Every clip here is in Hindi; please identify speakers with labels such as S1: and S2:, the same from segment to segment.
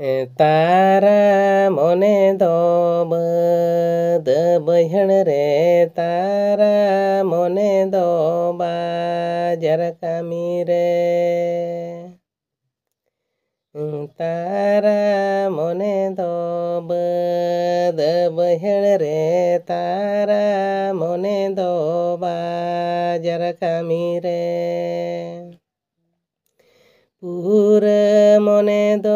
S1: तारा मने दो बद बहण रे तारा मने दो बाजार कामी रे तारा मने दो बद बहण रे तारा मने दो बाजार कामी रे पूर मने दो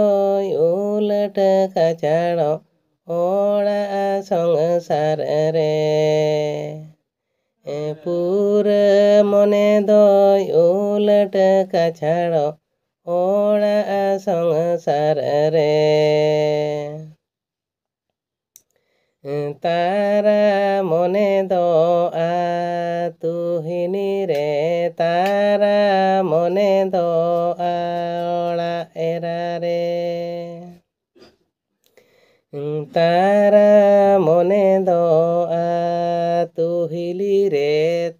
S1: उलट काचाड़ ओड़ा संसार रे पूर मने दो उलट काचाड़ ओड़ा संसार रे तारा मने दो तुहिनी रे तारा मने दो ओड़ा एरा रे तारा मने दो तुहिली रे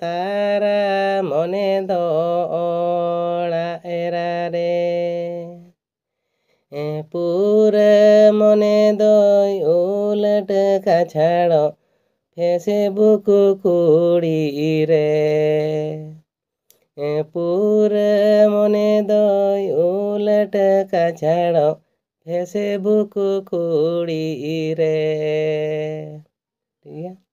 S1: तारा मने दो ओड़ा एरा रे पूर मने दो उलट काछाड़ फेसबुक कुड़ी रे पूर मने दो उलट काछाड़ फेसबुक कुड़ी रे। ठीक है।